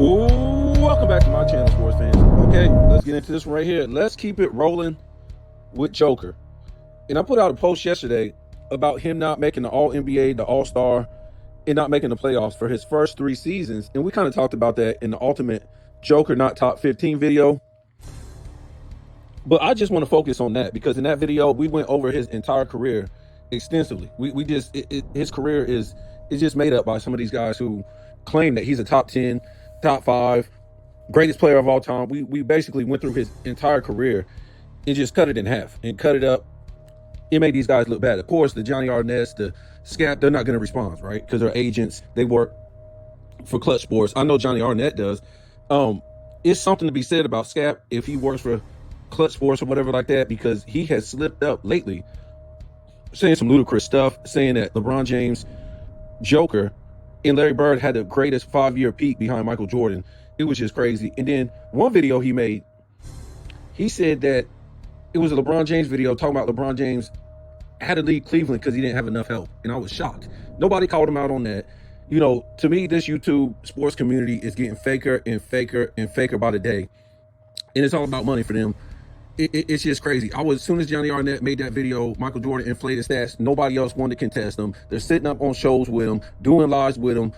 Ooh, welcome back to my channel, sports fans. Okay, let's get into this one right here. Let's keep it rolling with Joker. And I put out a post yesterday about him not making the All-NBA, the All-Star, and not making the playoffs for his first 3 seasons. And we kind of talked about that in the Ultimate Joker Not Top 15 video. But I just want to focus on that because in that video, we went over his entire career extensively. His career is just made up by some of these guys who claim that he's a top 10, top 5, greatest player of all time. We basically went through his entire career and just cut it in half and cut it up. It made these guys look bad. Of course, the Johnny Arnett's, the Scat, they're not going to respond, right? Because they're agents. They work for Clutch Sports. I know Johnny Arnett does. It's something to be said about Scat if he works for Clutch Sports or whatever like that, because he has slipped up lately, saying some ludicrous stuff, saying that LeBron James, Joker, and Larry Bird had the greatest 5-year peak behind Michael Jordan. It was just crazy. And then one video he made, he said that it was a LeBron James video talking about LeBron James had to leave Cleveland because he didn't have enough help. And I was shocked. Nobody called him out on that. You know, to me, this YouTube sports community is getting faker and faker and faker by the day. And it's all about money for them. It's just crazy. As soon as Johnny Arnett made that video, Michael Jordan inflated stats, nobody else wanted to contest them. They're sitting up on shows with him, doing lives with him,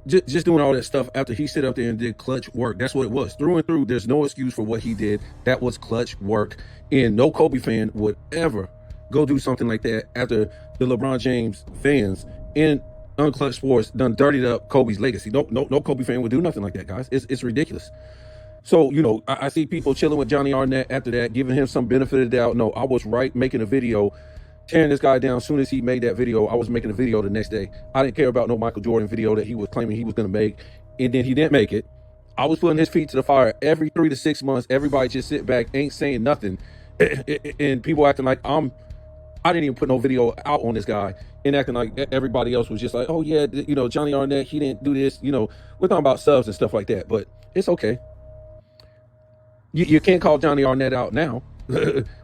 just doing all that stuff after he sit up there and did clutch work. That's what it was. Through and through, there's no excuse for what he did. That was clutch work. And no Kobe fan would ever go do something like that after the LeBron James fans in Unclutch Sports done dirtied up Kobe's legacy. No Kobe fan would do nothing like that, guys. It's ridiculous. So, you know, I see people chilling with Johnny Arnett after that, giving him some benefit of the doubt. No, I was right making a video, tearing this guy down. As soon as he made that video, I was making a video the next day. I didn't care about no Michael Jordan video that he was claiming he was going to make. And then he didn't make it. I was putting his feet to the fire every 3 to 6 months. Everybody just sit back, ain't saying nothing. And people acting like I didn't even put no video out on this guy, and acting like everybody else was just like, oh yeah, you know, Johnny Arnett, he didn't do this. You know, we're talking about subs and stuff like that, but it's okay. You can't call Johnny Arnett out now.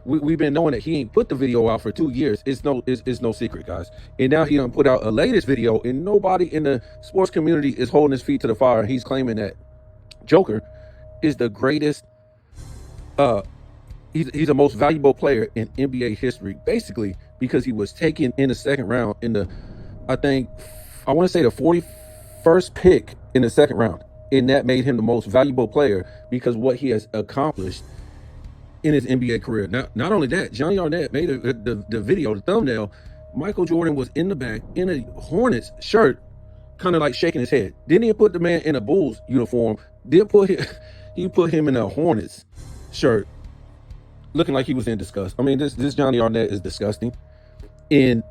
We've been knowing that he ain't put the video out for 2 years. It's no secret, guys. And now he done put out a latest video, and nobody in the sports community is holding his feet to the fire. He's claiming that Joker is the greatest. He's the most valuable player in NBA history, basically because he was taken in the second round in the, I want to say the 41st pick in the second round. And that made him the most valuable player because what he has accomplished in his NBA career. Now, not only that, Johnny Arnett made the video, the thumbnail. Michael Jordan was in the back in a Hornets shirt, kind of like shaking his head. Didn't he put the man in a Bulls uniform? He put him in a Hornets shirt, looking like he was in disgust. I mean, this Johnny Arnett is disgusting. And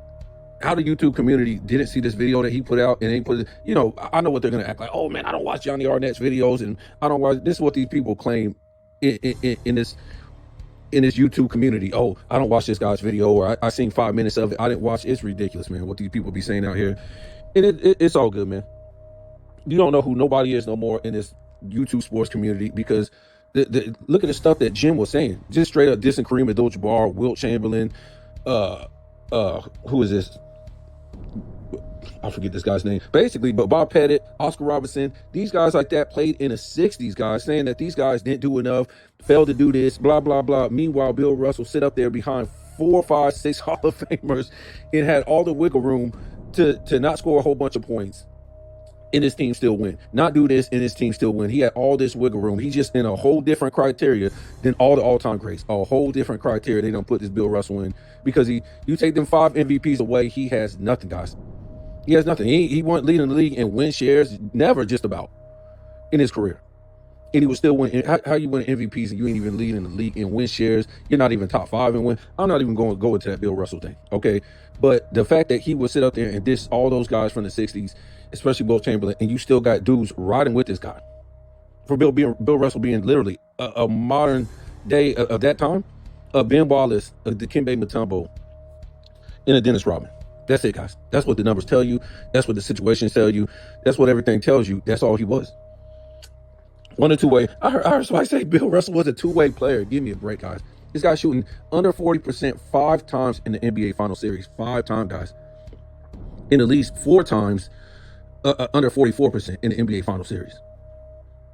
how the YouTube community didn't see this video that he put out and they put it, you know, I know what they're going to act like. Oh man, I don't watch Johnny Arnett's videos and I don't watch, this is what these people claim in this YouTube community. Oh, I don't watch this guy's video, or I seen 5 minutes of it. I didn't watch. It's ridiculous, man, what these people be saying out here. And it's all good, man. You don't know who nobody is no more in this YouTube sports community because look at the stuff that Jim was saying. Just straight up dissing Kareem Abdul-Jabbar, Wilt Chamberlain, who is this? I forget this guy's name. Basically, but Bob Pettit, Oscar Robertson, these guys like that played in the 60s, guys, saying that these guys didn't do enough, failed to do this, blah, blah, blah. Meanwhile, Bill Russell sit up there behind 4, 5, 6 Hall of Famers and had all the wiggle room to not score a whole bunch of points and his team still win. Not do this and his team still win. He had all this wiggle room. He's just in a whole different criteria than all the all-time greats. A whole different criteria. They don't put this Bill Russell in because you take them 5 MVPs away, he has nothing, guys. He has nothing. He wasn't leading the league in win shares, never just about, in his career. And he was still winning. How you win MVPs and you ain't even leading the league in win shares? You're not even top 5 in win. I'm not even going to go into that Bill Russell thing, okay? But the fact that he would sit up there and diss all those guys from the 60s, especially Wilt Chamberlain, and you still got dudes riding with this guy. For Bill Russell being literally a modern day of that time, Ben Wallace, Dikembe Mutombo, and a Dennis Rodman. That's it, guys. That's what the numbers tell you. That's what the situations tell you. That's what everything tells you. That's all he was. 1 or 2 way. I heard somebody say Bill Russell was a 2-way player. Give me a break, guys. This guy's shooting under 40% 5 times in the NBA Final Series. 5 times, guys. And at least 4 times under 44% in the NBA Final Series.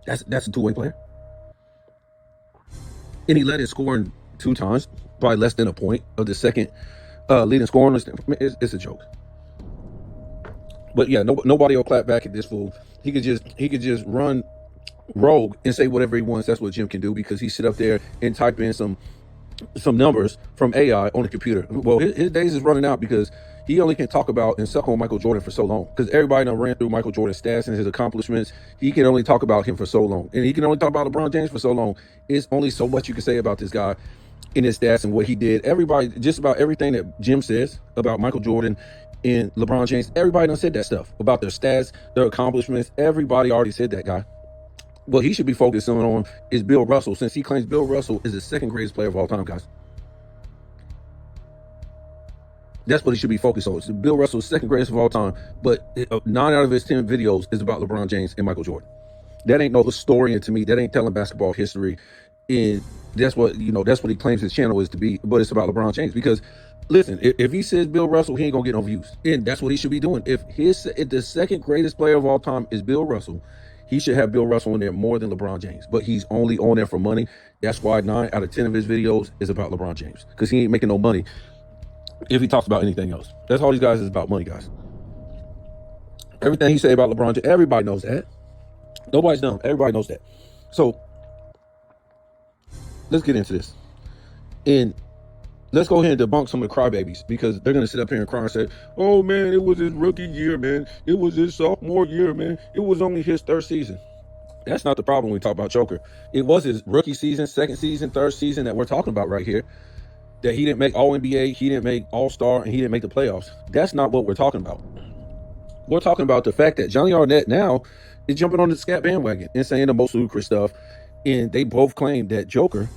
That's a two-way player. And he led his scoring 2 times, probably less than a point of the second leading scoring list. It's a joke. But yeah, nobody will clap back at this fool. He could just run rogue and say whatever he wants. That's what Jim can do, because he sit up there and type in some numbers from AI on the computer. Well, his days is running out, because he only can talk about and suck on Michael Jordan for so long, because everybody done ran through Michael Jordan's stats and his accomplishments. He can only talk about him for so long, and he can only talk about LeBron James for so long. It's only so much you can say about this guy in his stats and what he did. Everybody, just about everything that Jim says about Michael Jordan and LeBron James, everybody done said that stuff about their stats, their accomplishments. Everybody already said that, guy. What he should be focusing on is Bill Russell, since he claims Bill Russell is the second greatest player of all time, guys. That's what he should be focused on. So Bill Russell is second greatest of all time, but 9 out of his 10 videos is about LeBron James and Michael Jordan. That ain't no historian to me. That ain't telling basketball history. And that's what he claims his channel is to be, but it's about LeBron James. Because listen, if he says Bill Russell, he ain't gonna get no views. And that's what he should be doing. If the second greatest player of all time is Bill Russell, he should have Bill Russell in there more than LeBron James. But he's only on there for money. That's why 9 out of 10 of his videos is about LeBron James, because he ain't making no money if he talks about anything else. That's all these guys is about, money, guys. Everything he say about LeBron James, everybody knows that. Nobody's dumb. Everybody knows that. So let's get into this. And let's go ahead and debunk some of the crybabies, because they're going to sit up here and cry and say, oh, man, it was his rookie year, man. It was his sophomore year, man. It was only his 3rd season. That's not the problem when we talk about Joker. It was his rookie season, 2nd season, 3rd season that we're talking about right here, that he didn't make All-NBA, he didn't make All-Star, and he didn't make the playoffs. That's not what we're talking about. We're talking about the fact that Johnny Arnett now is jumping on the scat bandwagon and saying the most ludicrous stuff. And they both claim that Joker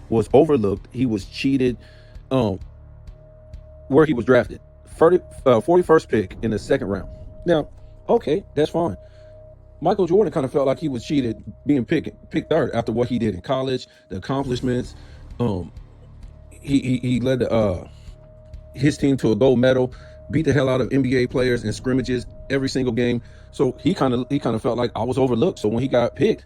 was overlooked. He was cheated where he was drafted. 41st pick in the 2nd round. Now, okay, that's fine. Michael Jordan kind of felt like he was cheated being picked 3rd after what he did in college, the accomplishments. He led his team to a gold medal, beat the hell out of NBA players in scrimmages every single game. So he kind of felt like I was overlooked. So when he got picked,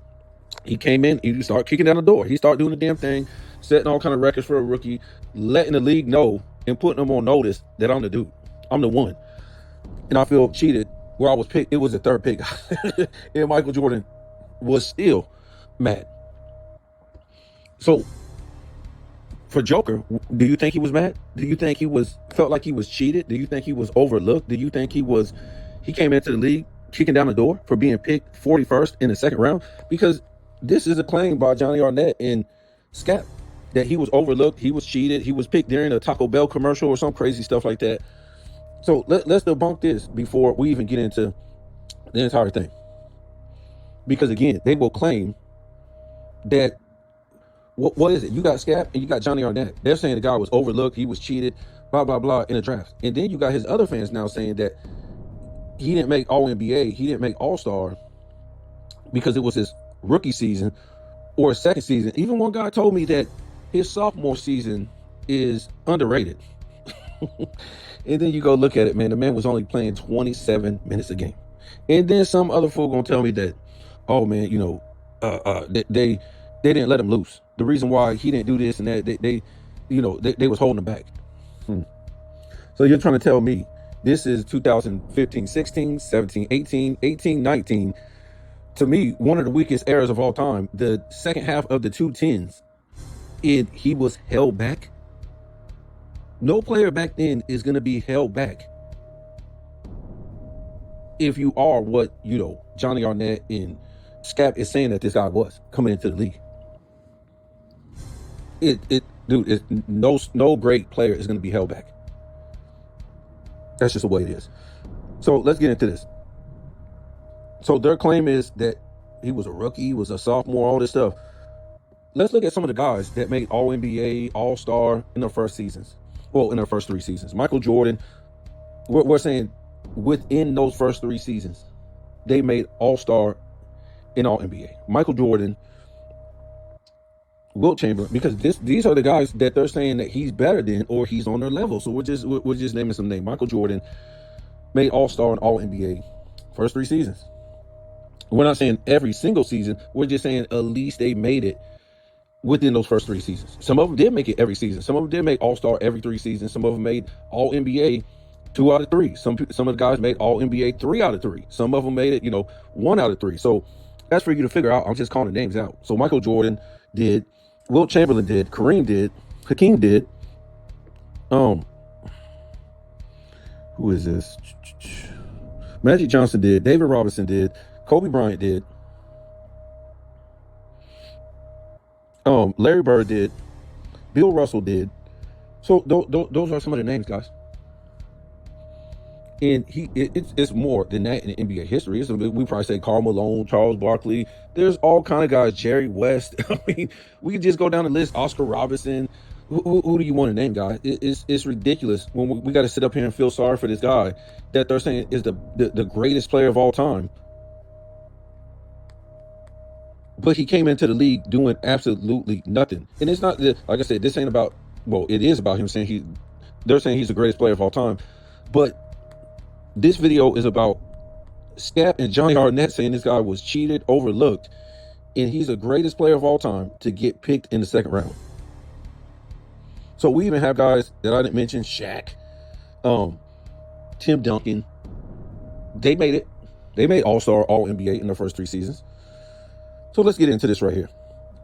he came in, he started kicking down the door. He started doing the damn thing, setting all kind of records for a rookie, letting the league know and putting them on notice that I'm the dude. I'm the one. And I feel cheated where I was picked. It was the 3rd pick. And Michael Jordan was still mad. So for Joker, do you think he was mad? Do you think he felt like he was cheated? Do you think he was overlooked? Do you think he came into the league kicking down the door for being picked 41st in the 2nd round? Because this is a claim by Johnny Arnett and Scap that he was overlooked, he was cheated, he was picked during a Taco Bell commercial or some crazy stuff like that. So let's debunk this before we even get into the entire thing. Because again, they will claim that, what is it? You got Scap and you got Johnny Arnett. They're saying the guy was overlooked, he was cheated, blah, blah, blah, in the draft. And then you got his other fans now saying that he didn't make All-NBA, he didn't make All-Star because it was his rookie season or his 2nd season. Even one guy told me that his sophomore season is underrated. And then you go look at it, man. The man was only playing 27 minutes a game. And then some other fool gonna tell me that, oh man, they didn't let him loose. The reason why he didn't do this and that, they was holding him back. So you're trying to tell me this is 2015, 16, 17, 18, 18, 19. To me, one of the weakest eras of all time. The second half of the 2010s, he was held back. No player back then is going to be held back if you are what, Johnny Arnett and Scap is saying that this guy was coming into the league. No great player is going to be held back. That's just the way it is. So let's get into this. So their claim is that he was a rookie, he was a sophomore, all this stuff. Let's look at some of the guys that made All-NBA, All-Star in their first seasons. Well, in their first 3 seasons. Michael Jordan, we're saying within those first 3 seasons, they made All-Star in All-NBA. Michael Jordan, Wilt Chamberlain, because these are the guys that they're saying that he's better than or he's on their level. So we're just naming some names. Michael Jordan made All-Star and All-NBA first 3 seasons. We're not saying every single season. We're just saying at least they made it within those first 3 seasons. Some of them did make it every season. Some of them did make All-Star every 3 seasons. Some of them made All NBA 2 out of 3. Some of the guys made All NBA 3 out of 3. Some of them made it, 1 out of 3. So that's for you to figure out. I'm just calling the names out. So Michael Jordan did, Wilt Chamberlain did, Kareem did, Hakeem did. Who is this? Magic Johnson did, David Robinson did, Kobe Bryant did, Larry Bird did, Bill Russell did. So those are some of the names, guys. And it's more than that in NBA history. We probably say Karl Malone, Charles Barkley. There's all kind of guys. Jerry West. I mean, we could just go down the list. Oscar Robertson. Who do you want to name, guys? It's ridiculous when we got to sit up here and feel sorry for this guy that they're saying is the greatest player of all time. But he came into the league doing absolutely nothing. And it's not, like I said, this ain't about, well, it is about him saying they're saying he's the greatest player of all time. But this video is about Scap and Johnny Arnett saying this guy was cheated, overlooked, and he's the greatest player of all time to get picked in the second round. So we even have guys that I didn't mention, Shaq, Tim Duncan. They made it. They made All-Star, All-NBA in their first 3 seasons. So let's get into this right here.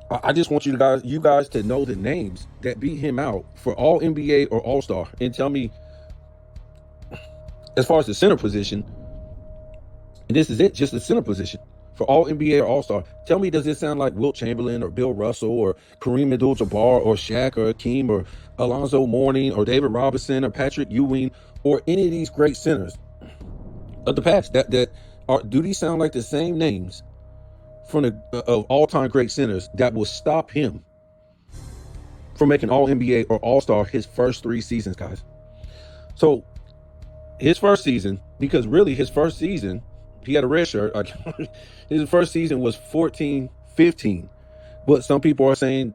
I just want you guys to know the names that beat him out for All-NBA or All-Star, and tell me, as far as the center position, and this is it, just the center position for All-NBA or All-Star. Tell me, does this sound like Wilt Chamberlain or Bill Russell or Kareem Abdul-Jabbar or Shaq or Hakeem or Alonzo Mourning or David Robinson or Patrick Ewing or any of these great centers of the past? Do these sound like the same names from of all-time great centers that will stop him from making All-NBA or All-Star his first 3 seasons, guys? So his first season, because really his first season, he had a red shirt. His first season was 14-15. But some people are saying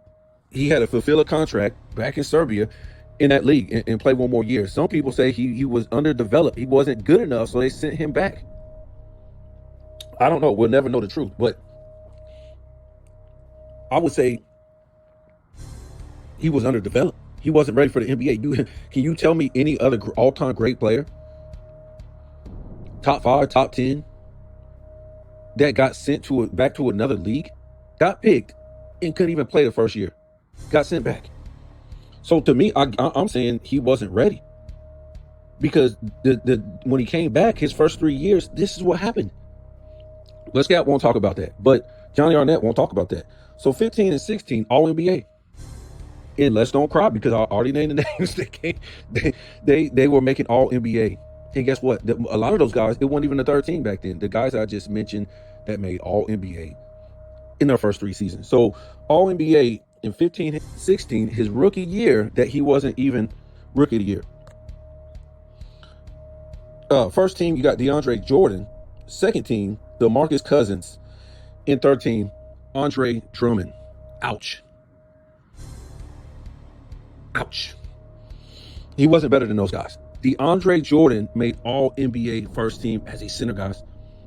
he had to fulfill a contract back in Serbia in that league and play 1 more year. Some people say he was underdeveloped. He wasn't good enough, so they sent him back. I don't know. We'll never know the truth. But I would say he was underdeveloped. He wasn't ready for the NBA. Can you tell me any other all-time great player, top 5, top 10, that got sent back to another league, got picked, and couldn't even play the first year, got sent back? So to me, I'm saying he wasn't ready, because when he came back, his first 3 years, this is what happened. Les Scott won't talk about that, but Johnny Arnett won't talk about that. So 15 and 16, All NBA. And let's don't cry, because I already named the names. They were making All NBA. And guess what? A lot of those guys, it wasn't even the third team back then. The guys I just mentioned that made All NBA in their first 3 seasons. So All NBA in 15-16, his rookie year, that he wasn't even rookie of the year. First team, you got DeAndre Jordan. Second team, DeMarcus Cousins. And third team, Andre Drummond. Ouch. Ouch. He wasn't better than those guys. DeAndre Jordan made All NBA first team as a center, guys.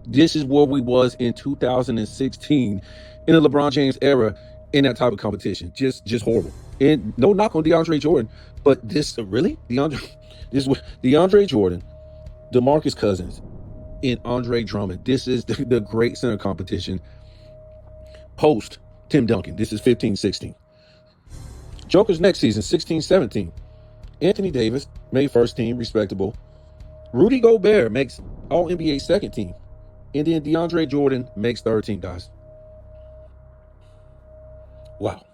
This is where we was in 2016 in the LeBron James era, in that type of competition. Just horrible. And no knock on DeAndre Jordan, but this really DeAndre Jordan, DeMarcus Cousins, and Andre Drummond. This is the great center competition post Tim Duncan. This is 15-16. Joker's next season, 16-17. Anthony Davis made first team, respectable. Rudy Gobert makes All NBA second team. And then DeAndre Jordan makes third team, guys. Wow.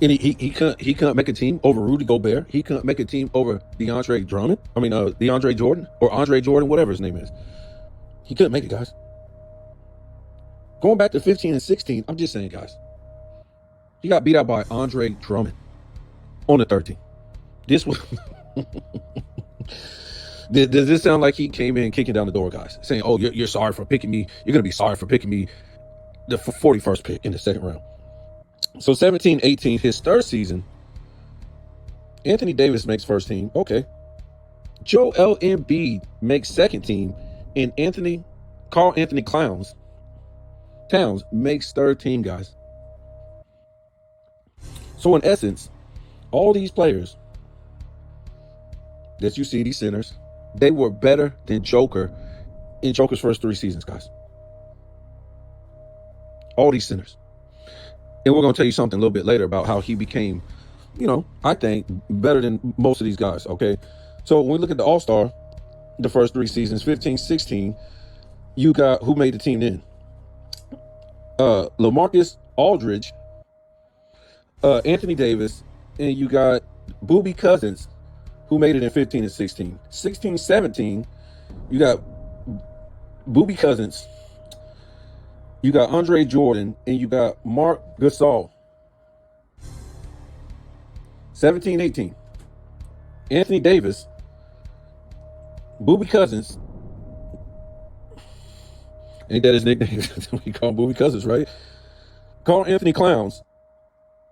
And he couldn't make a team over Rudy Gobert. He couldn't make a team over DeAndre Jordan, or Andre Jordan, whatever his name is. He couldn't make it, guys. Going back to 15 and 16, I'm just saying, guys, he got beat out by Andre Drummond on the 13. This was does this sound like he came in kicking down the door, guys, saying, oh, you're sorry for picking me. You're going to be sorry for picking me the 41st pick in the second round. So 17-18, his third season, Anthony Davis makes first team. Okay. Joel Embiid makes second team, and Anthony Carl Anthony Towns makes third team, guys. So in essence, all these players that you see, these centers, they were better than Joker in Joker's first 3 seasons, guys. All these centers. And we're going to tell you something a little bit later about how he became, I think, better than most of these guys, okay? So when we look at the All-Star, the first 3 seasons, 15, 16, you got who made the team then? LaMarcus Aldridge, Anthony Davis, and you got Boobie Cousins, who made it in 15 and 16. 16, 17, you got Boobie Cousins, you got Andre Jordan, and you got Marc Gasol. 17, 18, Anthony Davis, Boobie Cousins. Ain't that his nickname? We call him Boobie Cousins, right? Carl Anthony Clowns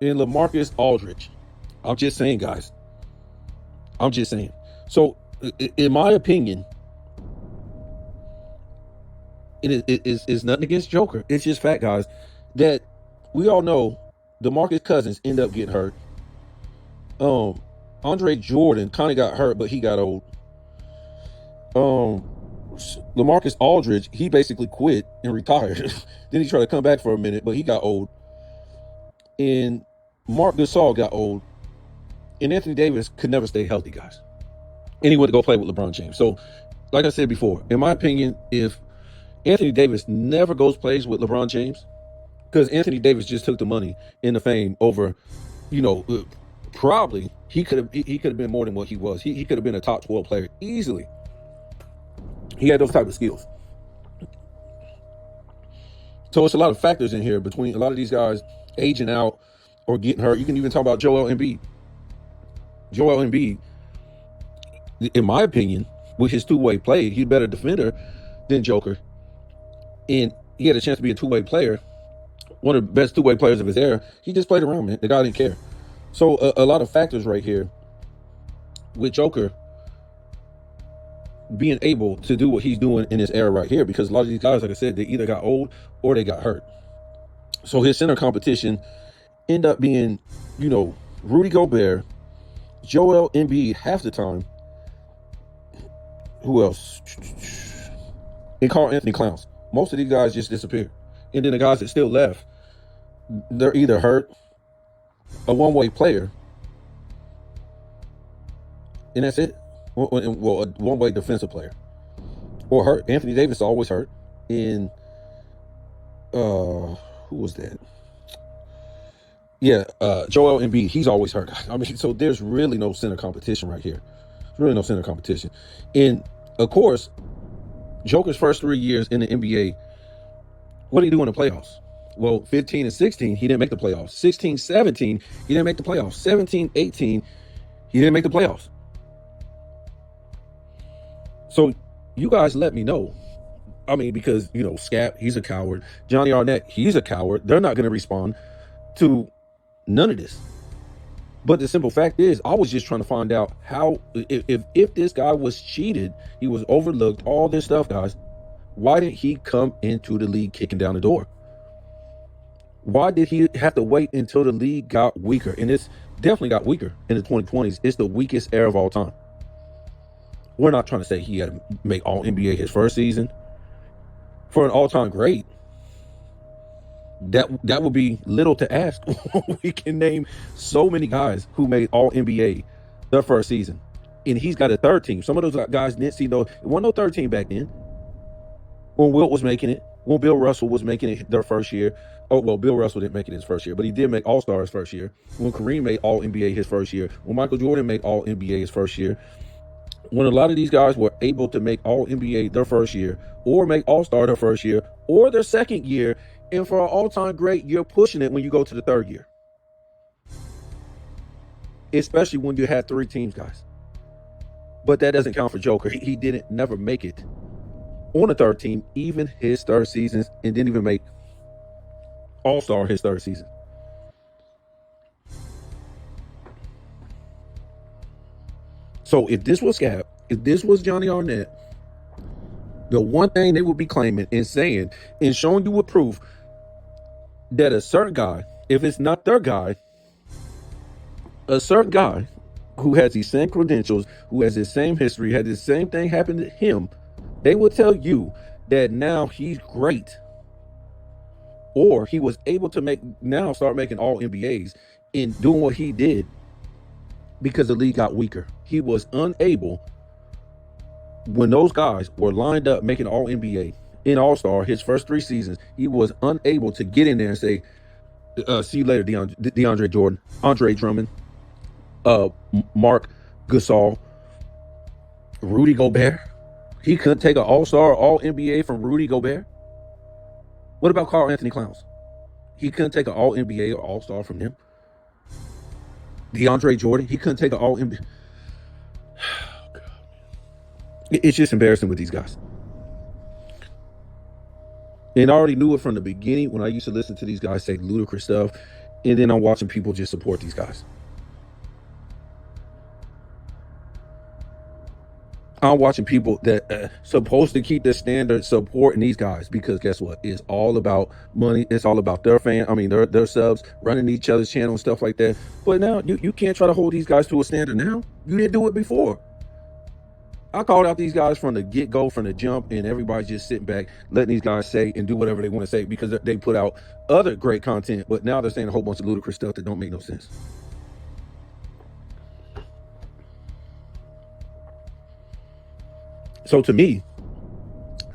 and LaMarcus Aldridge. I'm just saying, guys. I'm just saying. So, in my opinion, it's nothing against Joker. It's just fact, guys, that we all know DeMarcus Cousins ended up getting hurt. Andre Jordan kind of got hurt, but he got old. LaMarcus Aldridge, he basically quit and retired. Then he tried to come back for a minute, but he got old. And Marc Gasol got old. And Anthony Davis could never stay healthy, guys. And he went to go play with LeBron James. So, like I said before, in my opinion, if Anthony Davis never plays with LeBron James, because Anthony Davis just took the money and the fame over, probably he could have been more than what he was. He could have been a top 12 player easily. He had those type of skills. So it's a lot of factors in here between a lot of these guys aging out or getting hurt. You can even talk about Joel Embiid. Joel Embiid, in my opinion, with his two-way play, he's a better defender than Joker. And he had a chance to be a two-way player, one of the best two-way players of his era. He just played around, man. The guy didn't care. So a lot of factors right here with Joker being able to do what he's doing in this era right here, because a lot of these guys, like I said, they either got old or they got hurt. So his center competition end up being, Rudy Gobert, Joel Embiid half the time. Who else? And Carl Anthony Clowns. Most of these guys just disappeared. And then the guys that still left, they're either hurt, a one-way player, and that's it. Well, a one-way defensive player, or hurt. Anthony Davis always hurt. And who was that? Yeah, Joel Embiid. He's always hurt. I mean, so there's really no center competition right here. There's really no center competition. And of course, Joker's first 3 years in the NBA, what did he do in the playoffs? Well, 15 and 16, he didn't make the playoffs. 16, 17, he didn't make the playoffs. 17, 18, he didn't make the playoffs. So you guys let me know. I mean, because, Scat, he's a coward. Johnny Arnett, he's a coward. They're not going to respond to none of this. But the simple fact is, I was just trying to find out how, if this guy was cheated, he was overlooked, all this stuff, guys, why did he come into the league kicking down the door? Why did he have to wait until the league got weaker? And it's definitely got weaker in the 2020s. It's the weakest era of all time. We're not trying to say he had to make all NBA his first season. For an all-time great, that would be little to ask. We can name so many guys who made all NBA their first season. And he's got a third team. Some of those guys didn't see it wasn't no third team back then. When Wilt was making it, when Bill Russell was making it their first year. Oh, well, Bill Russell didn't make it his first year, but he did make All-Star his first year. When Kareem made all NBA his first year. When Michael Jordan made all NBA his first year. When a lot of these guys were able to make all NBA their first year, or make All-Star their first year, or their second year, and for an all-time great, you're pushing it when you go to the third year. Especially when you had 3 teams, guys. But that doesn't count for Joker. He didn't never make it on the third team, even his third season, and didn't even make All-Star his third season. So if this was Cap, if this was Johnny Arnett, the one thing they would be claiming and saying and showing you with proof that a certain guy, if it's not their guy, a certain guy who has these same credentials, who has the same history, had the same thing happen to him, they will tell you that now he's great, or he was able to start making all NBAs and doing what he did because the league got weaker. He was unable, when those guys were lined up making all NBA in All-Star his first 3 seasons, he was unable to get in there and say, see you later, DeAndre Jordan, Andre Drummond, Mark Gasol, Rudy Gobert. He couldn't take an All-Star, All-NBA from Rudy Gobert. What about Karl Anthony Towns? He couldn't take an All-NBA or All-Star from him. DeAndre Jordan, he couldn't take an All-NBA. It's just embarrassing with these guys. And I already knew it from the beginning when I used to listen to these guys say ludicrous stuff, and then I'm watching people just support these guys. I'm watching people that supposed to keep the standard supporting these guys, because guess what? It's all about money. It's all about their their subs, running each other's channel and stuff like that. But now you can't try to hold these guys to a standard now. You didn't do it before. I called out these guys from the get-go, from the jump, and everybody's just sitting back, letting these guys say and do whatever they want to say because they put out other great content, but now they're saying a whole bunch of ludicrous stuff that don't make no sense. So to me,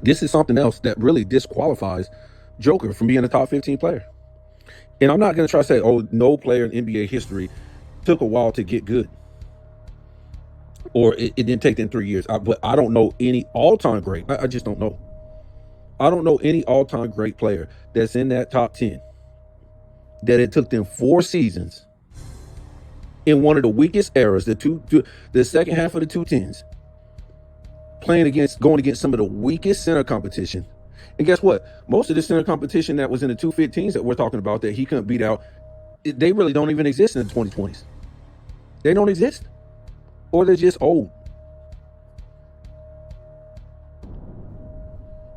this is something else that really disqualifies Joker from being a top 15 player. And I'm not going to try to say, oh, no player in NBA history took a while to get good, or it didn't take them 3 years. But I don't know any all-time great. I just don't know. I don't know any all-time great player that's in that top 10 that it took them 4 seasons in one of the weakest eras, the second half of the 2010s, going against some of the weakest center competition. And guess what? Most of the center competition that was in the 215s that we're talking about that he couldn't beat out, they really don't even exist in the 2020s. They don't exist. Or they're just old.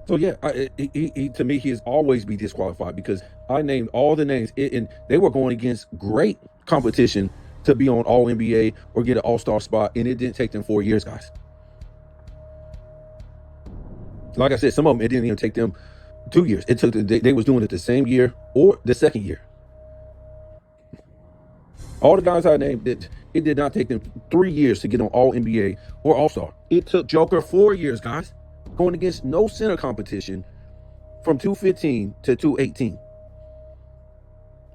So yeah, to me, he has always be disqualified because I named all the names, and they were going against great competition to be on All NBA or get an All-Star spot, and it didn't take them 4 years, guys. Like I said, some of them, it didn't even take them 2 years. It took they was doing it the same year or the second year. All the guys I named, it did not take them 3 years to get on All NBA or All-Star. It took Joker 4 years, guys, going against no center competition from 215 to 218.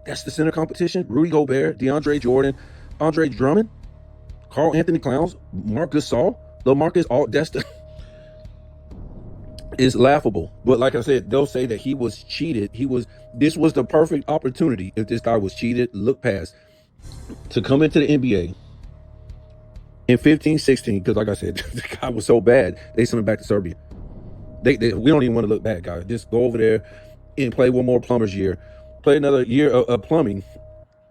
That's the center competition. Rudy Gobert, DeAndre Jordan, Andre Drummond, Karl Anthony Towns, Mark Gasol, LaMarcus. It's laughable. But like I said, they'll say that he was cheated. This was the perfect opportunity, if this guy was cheated, look past, to come into the NBA in 15-16, because like I said, the guy was so bad, they sent him back to Serbia. We don't even want to look back, guys. Just go over there and play one more plumber's year. Play another year of plumbing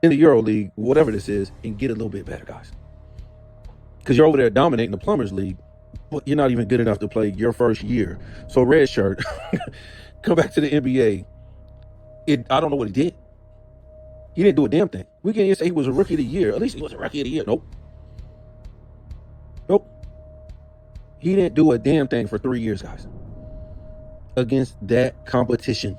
in the Euro League, whatever this is, and get a little bit better, guys. Because you're over there dominating the plumbers league, but you're not even good enough to play your first year. So red shirt, come back to the NBA. I don't know what he did. He didn't do a damn thing. We can't even say he was a rookie of the year. At least he was a rookie of the year. Nope. He didn't do a damn thing for 3 years, guys, against that competition.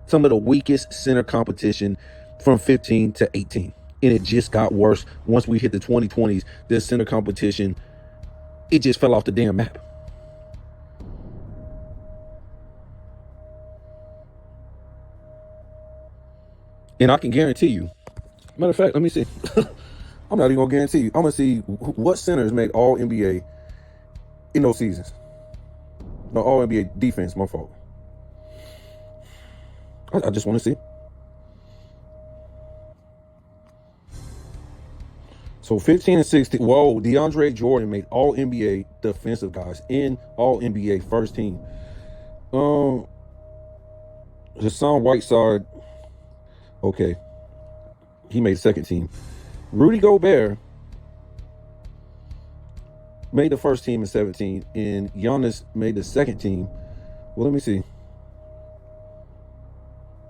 Some of the weakest center competition from 15 to 18. And it just got worse once we hit the 2020s. This center competition, it just fell off the damn map. And I can guarantee you, matter of fact, let me see. I'm not even going to guarantee you. I'm going to see what centers made All NBA in those seasons. No, All NBA defense, my fault. I just want to see. So 15 and 16. Whoa, DeAndre Jordan made All NBA defensive guys in All NBA first team. Hassan Whiteside. Okay, he made second team. Rudy Gobert made the first team in 17, and Giannis made the second team. Well, let me see.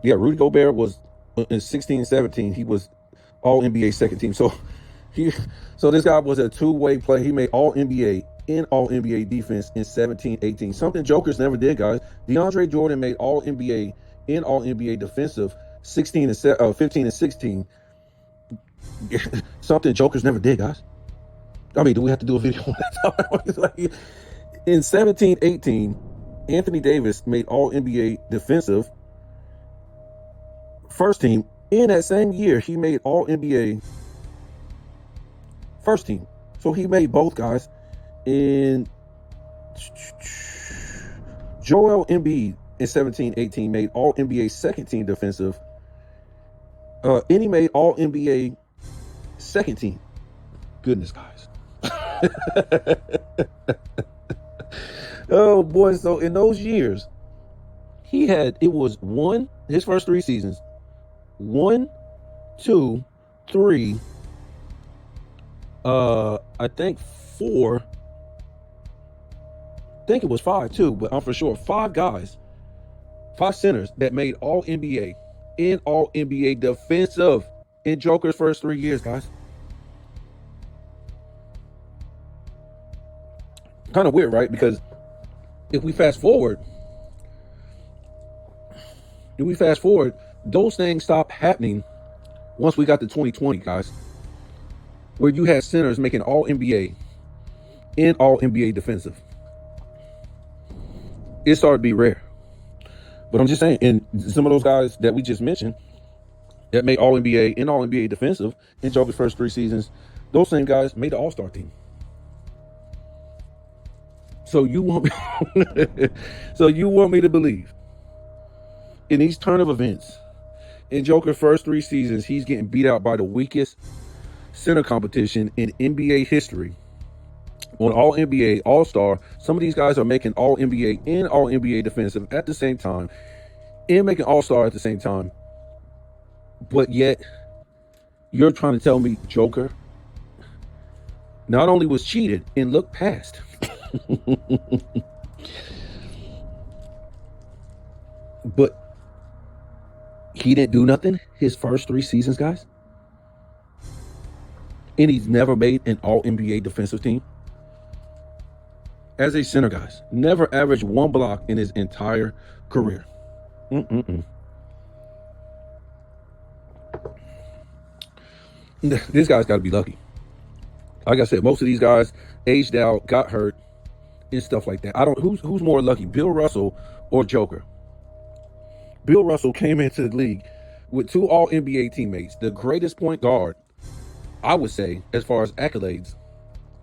Yeah, Rudy Gobert was in 16 and 17. He was all NBA second team. He, so this guy was a two-way player. He made all NBA in all NBA defense in 17, 18. Something Jokers never did, guys. DeAndre Jordan made all NBA in all NBA defensive 15 and 16. Something Jokers never did, guys. I mean, do we have to do a video on that? Like, in 17, 18, Anthony Davis made all NBA defensive first team. In that same year, he made all NBA first team. So he made both, guys. And Joel Embiid in 17, 18 made all NBA second team defensive. And he made all NBA second team. Goodness, guys. Oh boy. So in those years, his first 3 seasons, 1, 2, 3, I think 4, I think it was 5 too, but I'm for sure 5 guys, 5 centers that made all NBA in all NBA defensive in Joker's first 3 years, guys. Kind of weird, right? Because if we fast forward, those things stopped happening once we got to 2020, guys, where you had centers making all NBA in all NBA defensive. It started to be rare. But I'm just saying, and some of those guys that we just mentioned that made all NBA in all NBA defensive in Joker's first 3 seasons, those same guys made the All-Star team. So you want me to believe in these turn of events, in Joker's first 3 seasons, he's getting beat out by the weakest center competition in NBA history on all NBA, All-Star. Some of these guys are making all NBA and all NBA defensive at the same time and making All-Star at the same time. But yet you're trying to tell me Joker not only was cheated and looked past, but he didn't do nothing his first 3 seasons, guys. And he's never made an all-NBA defensive team. As a center, guys, never averaged 1 block in his entire career. This guy's got to be lucky. Like I said, most of these guys aged out, got hurt, and stuff like that. Who's more lucky, Bill Russell or Joker? Bill Russell came into the league with 2 all-NBA teammates, the greatest point guard, I would say, as far as accolades,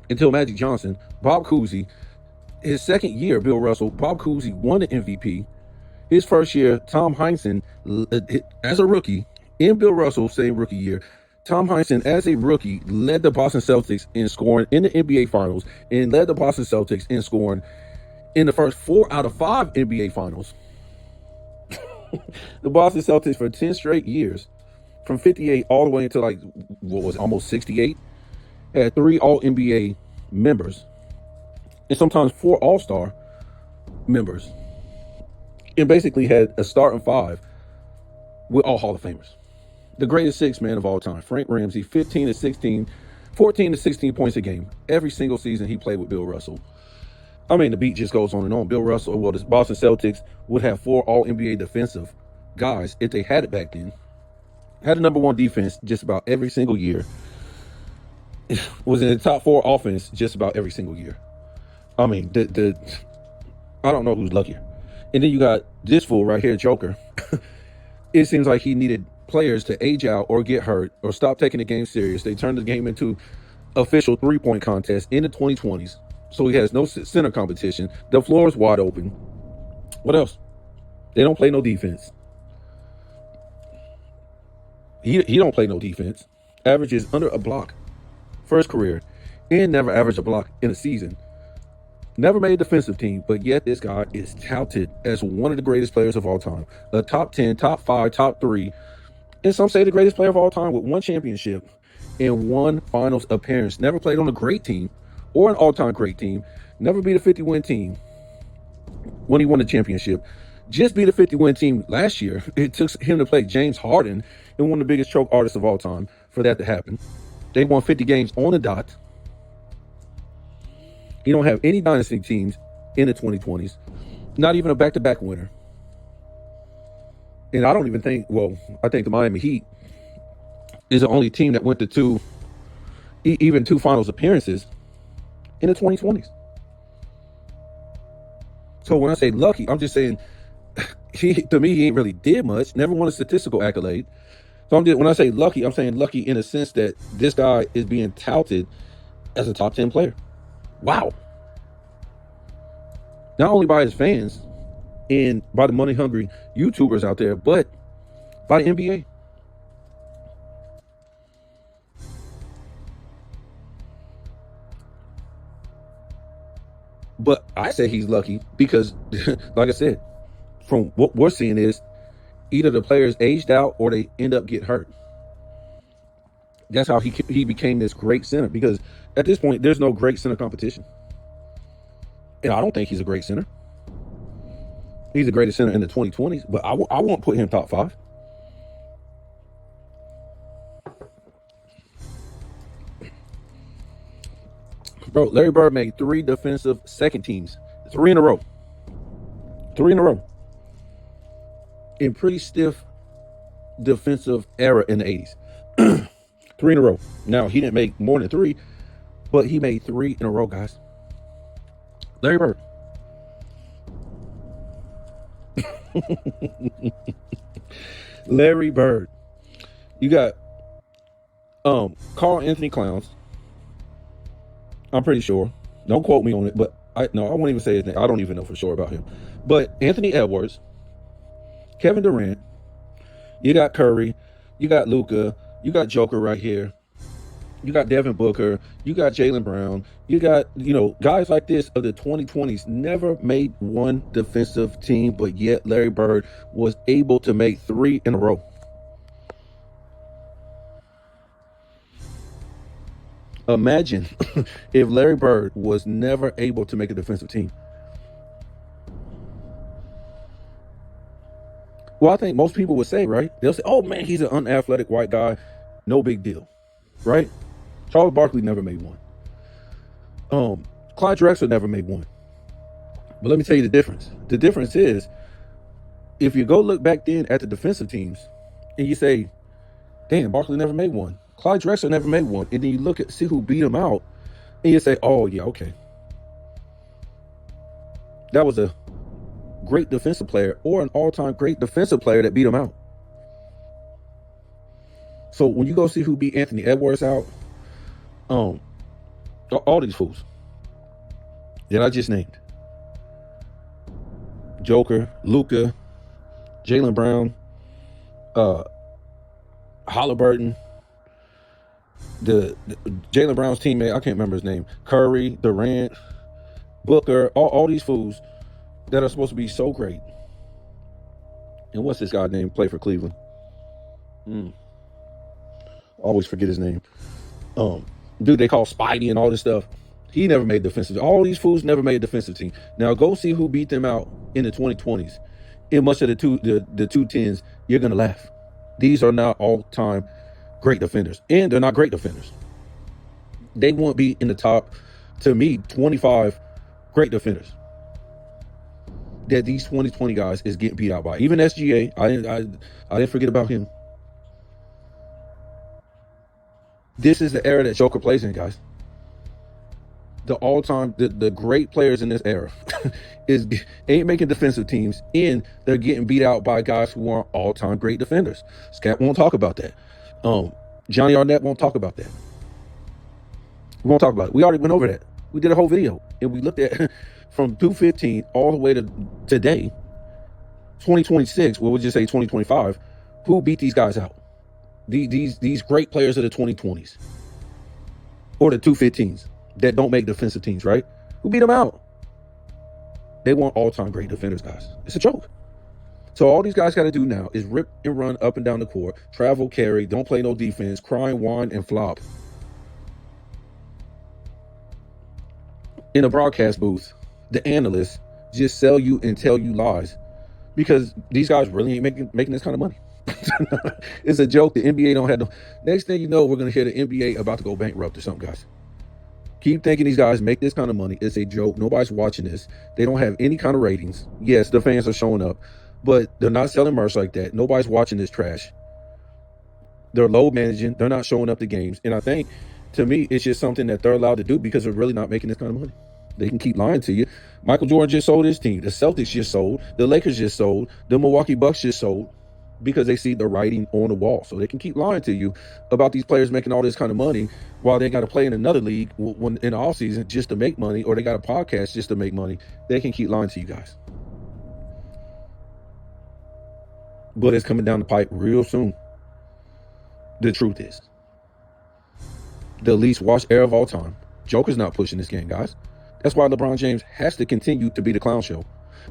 until Magic Johnson, Bob Cousy. His second year, Bill Russell, Bob Cousy won the MVP. His first year, Tom Heinsohn, as a rookie, in Bill Russell's same rookie year, Tom Heinsohn, as a rookie, led the Boston Celtics in scoring in the NBA Finals and led the Boston Celtics in scoring in the first 4 out of 5 NBA Finals. The Boston Celtics for 10 straight years, from 58 all the way until almost 68, had 3 All-NBA members and sometimes 4 All-Star members, and basically had a starting 5 with all Hall of Famers. The greatest 6 man of all time, Frank Ramsey, 14 to 16 points a game every single season he played with Bill Russell. I mean, the beat just goes on and on. Bill Russell, well, the Boston Celtics would have 4 all-NBA defensive guys if they had it back then. Had a number 1 defense just about every single year. Was in the top 4 offense just about every single year. I mean, I don't know who's luckier. And then you got this fool right here, Joker. It seems like he needed players to age out or get hurt or stop taking the game serious. They turned the game into official 3-point contest in the 2020s. So he has no center competition. The floor is wide open. What else? They don't play no defense. He don't play no defense. Averages under a block for his career, and never averaged a block in a season. Never made a defensive team, but yet this guy is touted as one of the greatest players of all time. A top 10, top 5, top 3, and some say the greatest player of all time with 1 championship and 1 finals appearance. Never played on a great team or an all-time great team. Never beat a 50-win team when he won the championship. Just beat a 50-win team last year. It took him to play James Harden and one of the biggest choke artists of all time for that to happen. They won 50 games on the dot. You don't have any dynasty teams in the 2020s. Not even a back-to-back winner. And I don't even think, well, I think the Miami Heat is the only team that went to even two finals appearances in the 2020s. So when I say lucky, I'm just saying, to me, he ain't really did much. Never won a statistical accolade. So when I say lucky, I'm saying lucky in a sense that this guy is being touted as a top 10 player. Wow. Not only by his fans and by the money-hungry YouTubers out there, but by the NBA. But I say he's lucky because, like I said, from what we're seeing is either the players aged out or they end up getting hurt. That's how he became this great center, because at this point, there's no great center competition. And I don't think he's a great center. He's the greatest center in the 2020s, but I won't put him top 5. Bro, Larry Bird made 3 defensive second teams. 3 in a row. 3 in a row. In pretty stiff defensive era in the 80s. 3 in a row. Now, he didn't make more than 3, but he made 3 in a row, guys. Larry Bird. Larry Bird. You got Carl Anthony Clowns. I'm pretty sure. Don't quote me on it, but I won't even say his name. I don't even know for sure about him. But Anthony Edwards, Kevin Durant, you got Curry, you got Luka, you got Joker right here. You got Devin Booker, you got Jaylen Brown, you got, guys like this of the 2020s never made one defensive team, but yet Larry Bird was able to make 3 in a row. Imagine if Larry Bird was never able to make a defensive team. Well, I think most people would say, right? They'll say, oh man, he's an unathletic white guy. No big deal, right? Charles Barkley never made one. Clyde Drexler never made one. But let me tell you the difference. The difference is, if you go look back then at the defensive teams and you say, damn, Barkley never made one. Clyde Drexler never made one. And then you see who beat him out, and you say, oh, yeah, okay. That was a great defensive player or an all-time great defensive player that beat him out. So when you go see who beat Anthony Edwards out, all these fools that I just named, Joker, Luka, Jaylen Brown, Halliburton, the Jaylen Brown's teammate, I can't remember his name, Curry, Durant, Booker, all these fools that are supposed to be so great. And what's this guy's name? Play for Cleveland. Always forget his name. Dude they call Spidey and all this stuff. He never made defensive. All these fools never made a defensive team. Now go see who beat them out in the 2020s. In much of the 210s, you're gonna laugh. These are not all-time great defenders, and they're not great defenders. They won't be in the top, to me, 25 great defenders that these 2020 guys is getting beat out by. Even SGA, I didn't forget about him. This is the era that Joker plays in, guys. The all-time, the great players in this era ain't making defensive teams, and they're getting beat out by guys who are all-time great defenders. Scat won't talk about that. Johnny Arnett won't talk about that. We won't talk about it. We already went over that. We did a whole video, and we looked at from 2015 all the way to today, 2026. Well, we'll just say 2025. Who beat these guys out? These great players of the 2020s or the 2015s that don't make defensive teams, right? Who beat them out? They weren't all-time great defenders, guys. It's a joke. So all these guys got to do now is rip and run up and down the court, travel, carry, don't play no defense, cry, whine, and flop. in a broadcast booth, the analysts just sell you and tell you lies because these guys really ain't making this kind of money. It's a joke. The NBA don't have no. Next thing you know, we're gonna hear the NBA about to go bankrupt or something, guys. Keep thinking these guys make this kind of money. It's a joke. Nobody's watching this. They don't have any kind of ratings. Yes, the fans are showing up, but they're not selling merch like that. Nobody's watching this trash. They're low managing. They're not showing up to games. And I think, to me, it's just something that they're allowed to do because they're really not making this kind of money. They can keep lying to you. Michael Jordan just sold his team. The Celtics just sold. The Lakers just sold. The Milwaukee Bucks just sold because they see the writing on the wall. So they can keep lying to you about these players making all this kind of money while they got to play in another league when in the offseason just to make money, or they got a podcast just to make money. They can keep lying to you guys. But it's coming down the pipe real soon. The truth is, the least watched era of all time. Joker's not pushing this game, guys. That's why LeBron James has to continue to be the clown show.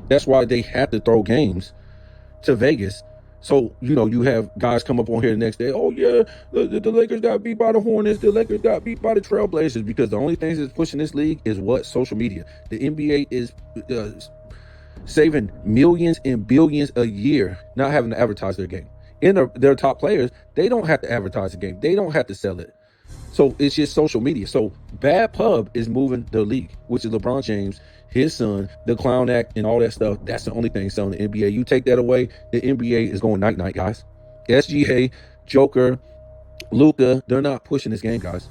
That's why they have to throw games to Vegas. So, you have guys come up on here the next day. Oh, yeah, the Lakers got beat by the Hornets. The Lakers got beat by the Trailblazers, because the only things that's pushing this league is what? Social media. The NBA is saving millions and billions a year not having to advertise their game. In their top players, they don't have to advertise the game. They don't have to sell it. So it's just social media. So Bad Pub is moving the league, which is LeBron James, his son, the Clown Act, and all that stuff. That's the only thing selling the NBA. You take that away, the NBA is going night-night, guys. SGA, Joker, Luka, they're not pushing this game, guys.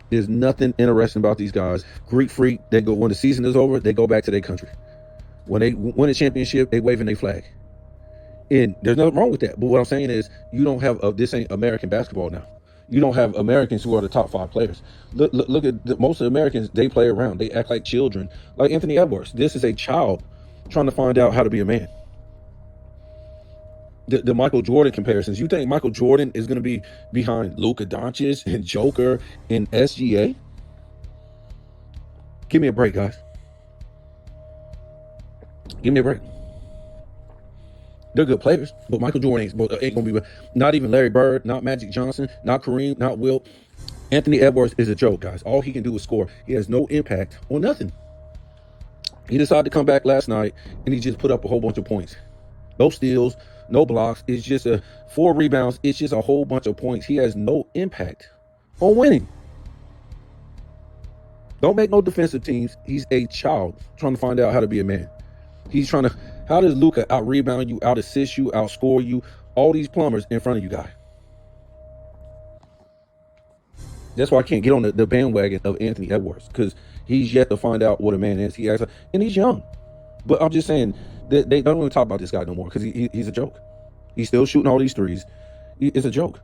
There's nothing interesting about these guys. Greek Freak, when the season is over, they go back to their country. When they win a championship, they waving their flag. And there's nothing wrong with that. But what I'm saying is, you don't have this ain't American basketball now. You don't have Americans who are the top 5 players. Look at most of the Americans. They play around. They act like children, like Anthony Edwards. This is a child trying to find out how to be a man. The Michael Jordan comparisons. You think Michael Jordan is going to be behind Luka Doncic and Joker and SGA? Give me a break, guys. Give me a break. They're good players, but Michael Jordan ain't going to be. Not even Larry Bird, not Magic Johnson, not Kareem, not Wilt. Anthony Edwards is a joke, guys. All he can do is score. He has no impact on nothing. He decided to come back last night, and he just put up a whole bunch of points. No steals, no blocks. It's just 4 rebounds. It's just a whole bunch of points. He has no impact on winning. Don't make no defensive teams. He's a child trying to find out how to be a man. He's trying to. How does Luka out-rebound you, out-assist you, outscore you, all these plumbers in front of you, guy? That's why I can't get on the bandwagon of Anthony Edwards, because he's yet to find out what a man is. And he's young. But I'm just saying, they don't even talk about this guy no more, because he's a joke. He's still shooting all these threes. It's a joke.